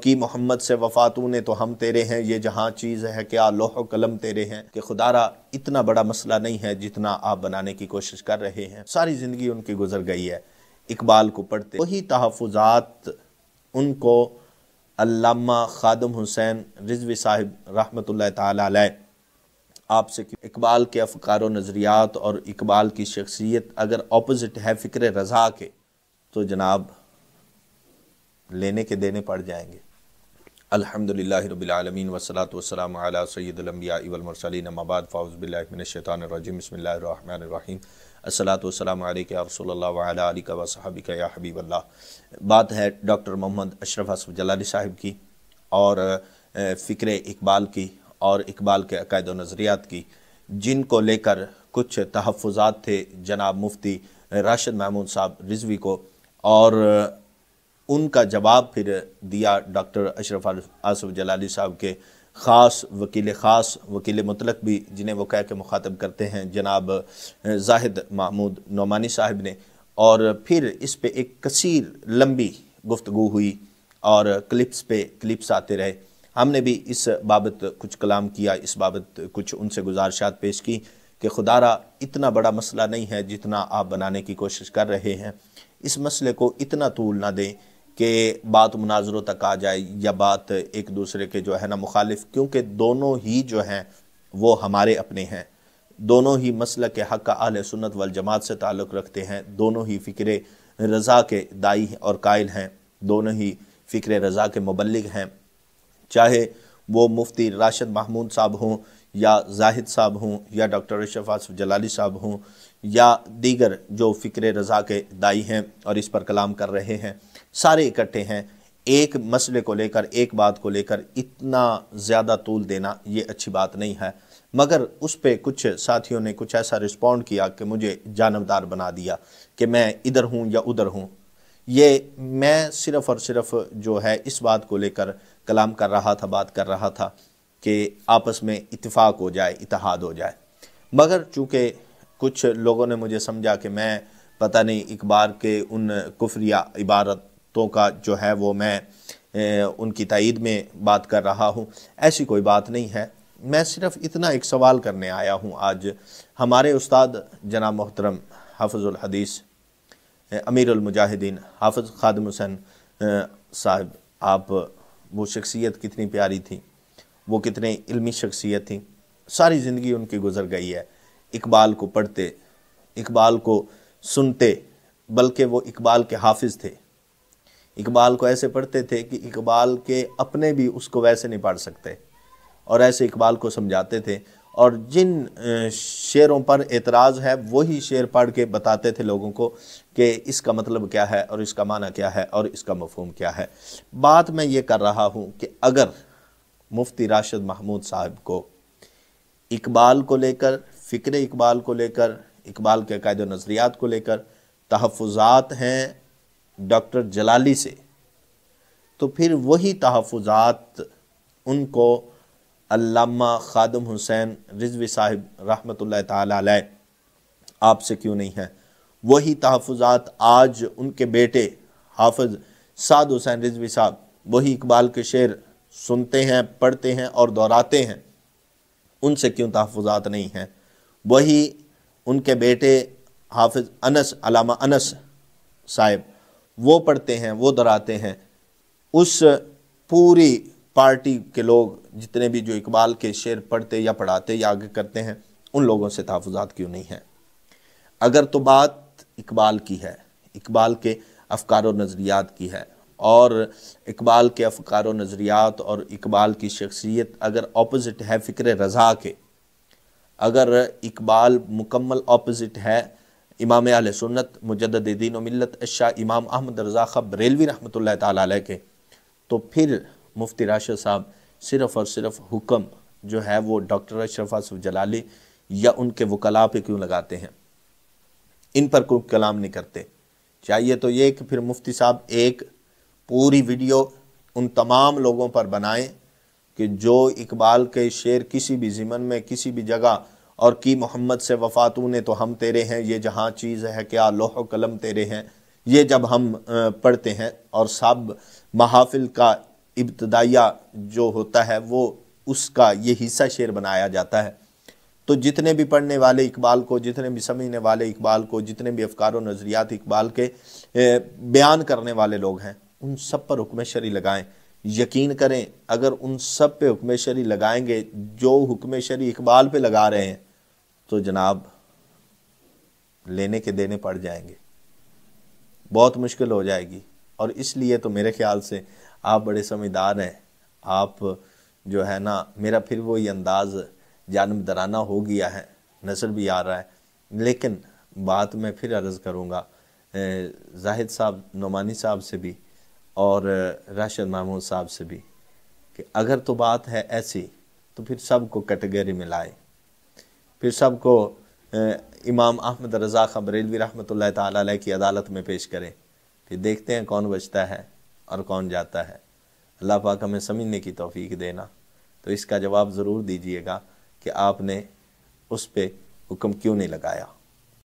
کی محمد سے وفاتوں نے تو ہم تیرے ہیں، یہ جہاں چیز ہے کیا لوح و قلم تیرے ہیں، کہ خدا را اتنا بڑا مسئلہ نہیں ہے جتنا آپ بنانے کی کوشش کر رہے ہیں۔ ساری زندگی ان کی گزر گئی ہے اقبال کو پڑھتے، وہی تحفظات ان کو علامہ خادم حسین رضوی صاحب رحمۃ اللہ تعالی علیہ آپ سے اقبال کے افکار و نظریات اور اقبال کی شخصیت اگر اپوزٹ ہے فکر رضا کے تو جناب لینے کے دینے پڑ جائیں گے۔ الحمدللہ رب العالمین والصلاة والسلام علی سید الانبیاء والمرسلین، اما بعد فاعوذ باللہ من الشیطان الرجیم، بسم اللہ الرحمن الرحیم، الصلاة والسلام علیک یا رسول اللہ وعلی آلک وصحبک یا حبیب اللہ۔ بات ہے ڈاکٹر محمد اشرف اصف جلالی صاحب کی اور فکر اقبال کی اور اقبال کے عقائد و نظریات کی، جن کو لے کر کچھ تحفظات تھے جناب مفتی راشد محمود صاحب رضوی کو، اور ان کا جواب پھر دیا ڈاکٹر اشرف اصف جلالی صاحب کے خاص وکیل مطلق بھی جنہیں وہ کہہ کے مخاطب کرتے ہیں جناب زاہد محمود نعمانی صاحب نے، اور پھر اس پہ ایک کثیر لمبی گفتگو ہوئی اور کلپس آتے رہے۔ ہم نے بھی اس بابت کچھ کلام کیا، اس بابت کچھ ان سے گزارشات پیش کی کہ خدا را اتنا بڑا مسئلہ نہیں ہے جتنا آپ بنانے کی کوشش کر رہے ہیں۔ اس مسئلے کو اتنا طول نہ دیں کہ بات مناظروں تک آ جائے یا بات ایک دوسرے کے جو ہے نا مخالف، کیونکہ دونوں ہی جو ہیں وہ ہمارے اپنے ہیں، دونوں ہی مسلک حق اہل سنت والجماعت سے تعلق رکھتے ہیں، دونوں ہی فکر رضا کے داعی اور قائل ہیں، دونوں ہی فکر رضا کے مبلغ ہیں، چاہے وہ مفتی راشد محمود صاحب ہوں یا زاہد صاحب ہوں یا ڈاکٹر اشرف اصف جلالی صاحب ہوں یا دیگر جو فکر رضا کے داعی ہیں اور اس پر کلام کر رہے ہیں، سارے اکٹھے ہیں۔ ایک مسئلے کو لے کر، ایک بات کو لے کر اتنا زیادہ طول دینا یہ اچھی بات نہیں ہے، مگر اس پہ کچھ ساتھیوں نے کچھ ایسا رسپونڈ کیا کہ مجھے جانبدار بنا دیا کہ میں ادھر ہوں یا ادھر ہوں۔ یہ میں صرف اور صرف جو ہے اس بات کو لے کر کلام کر رہا تھا، بات کر رہا تھا کہ آپس میں اتفاق ہو جائے، اتحاد ہو جائے، مگر چونکہ کچھ لوگوں نے مجھے سمجھا کہ میں پتہ نہیں اقبال کے ان کفریہ عبارتوں کا جو ہے وہ میں ان کی تائید میں بات کر رہا ہوں، ایسی کوئی بات نہیں ہے۔ میں صرف اتنا ایک سوال کرنے آیا ہوں آج۔ ہمارے استاد جناب محترم حافظ الحدیث امیر المجاہدین حافظ خادم حسین صاحب، آپ وہ شخصیت کتنی پیاری تھی، وہ کتنے علمی شخصیت تھی، ساری زندگی ان کی گزر گئی ہے اقبال کو پڑھتے، اقبال کو سنتے، بلکہ وہ اقبال کے حافظ تھے، اقبال کو ایسے پڑھتے تھے کہ اقبال کے اپنے بھی اس کو ویسے نہیں پڑھ سکتے، اور ایسے اقبال کو سمجھاتے تھے، اور جن شعروں پر اعتراض ہے وہی شعر پڑھ کے بتاتے تھے لوگوں کو کہ اس کا مطلب کیا ہے اور اس کا معنی کیا ہے اور اس کا مفہوم کیا ہے۔ بات میں یہ کر رہا ہوں کہ اگر مفتی راشد محمود صاحب کو اقبال کو لے کر، فکر اقبال کو لے کر، اقبال کے عقائد و نظریات کو لے کر تحفظات ہیں ڈاکٹر جلالی سے، تو پھر وہی تحفظات ان کو علامہ خادم حسین رضوی صاحب رحمۃ اللہ تعالی علیہ آپ سے کیوں نہیں ہے؟ وہی تحفظات آج ان کے بیٹے حافظ سعد حسین رضوی صاحب وہی اقبال کے شعر سنتے ہیں، پڑھتے ہیں اور دہراتے ہیں، ان سے کیوں تحفظات نہیں ہیں؟ وہی ان کے بیٹے حافظ انس، علامہ انس صاحب، وہ پڑھتے ہیں، وہ دہراتے ہیں، اس پوری پارٹی کے لوگ جتنے بھی جو اقبال کے شعر پڑھتے یا پڑھاتے یا آگے کرتے ہیں، ان لوگوں سے تحفظات کیوں نہیں ہیں؟ اگر تو بات اقبال کی ہے، اقبال کے افکار و نظریات کی ہے، اور اقبال کے افکار و نظریات اور اقبال کی شخصیت اگر اپوزٹ ہے فکر رضا کے، اگر اقبال مکمل اپوزٹ ہے امام اہل سنت مجدد دین و ملت الشاہ امام احمد رضا خاں بریلوی رحمۃ اللہ تعالی علیہ کے، تو پھر مفتی راشد صاحب صرف اور صرف حکم جو ہے وہ ڈاکٹر اشرف اصف جلالی یا ان کے وکلاء پہ کیوں لگاتے ہیں؟ ان پر کوئی کلام نہیں کرتے۔ چاہیے تو یہ کہ پھر مفتی صاحب ایک پوری ویڈیو ان تمام لوگوں پر بنائیں کہ جو اقبال کے شعر کسی بھی ضمن میں کسی بھی جگہ اور کی محمد سے وفاتوں نے تو ہم تیرے ہیں، یہ جہاں چیز ہے کیا لوح و قلم تیرے ہیں، یہ جب ہم پڑھتے ہیں اور سب محافل کا ابتدائیہ جو ہوتا ہے وہ اس کا یہ حصہ شعر بنایا جاتا ہے۔ تو جتنے بھی پڑھنے والے اقبال کو، جتنے بھی سمجھنے والے اقبال کو، جتنے بھی افکار و نظریات اقبال کے بیان کرنے والے لوگ ہیں، ان سب پر حکم شرعی لگائیں۔ یقین کریں اگر ان سب پہ حکم شرعی لگائیں گے جو حکم شرعی اقبال پہ لگا رہے ہیں، تو جناب لینے کے دینے پڑ جائیں گے، بہت مشکل ہو جائے گی۔ اور اس لیے تو میرے خیال سے آپ بڑے سمجھدار ہیں، آپ جو ہے نا، میرا پھر وہی انداز جانب درانہ ہو گیا ہے، نظر بھی آ رہا ہے، لیکن بات میں پھر عرض کروں گا زاہد صاحب نعمانی صاحب سے بھی اور راشد محمود صاحب سے بھی، کہ اگر تو بات ہے ایسی تو پھر سب کو کیٹیگری میں لائے، پھر سب کو امام احمد رضا خان بریلوی رحمۃ اللہ تعالی علیہ کی عدالت میں پیش کریں، پھر دیکھتے ہیں کون بچتا ہے اور کون جاتا ہے۔ اللہ پاک ہمیں سمجھنے کی توفیق دینا۔ تو اس کا جواب ضرور دیجئے گا کہ آپ نے اس پہ حکم کیوں نہیں لگایا۔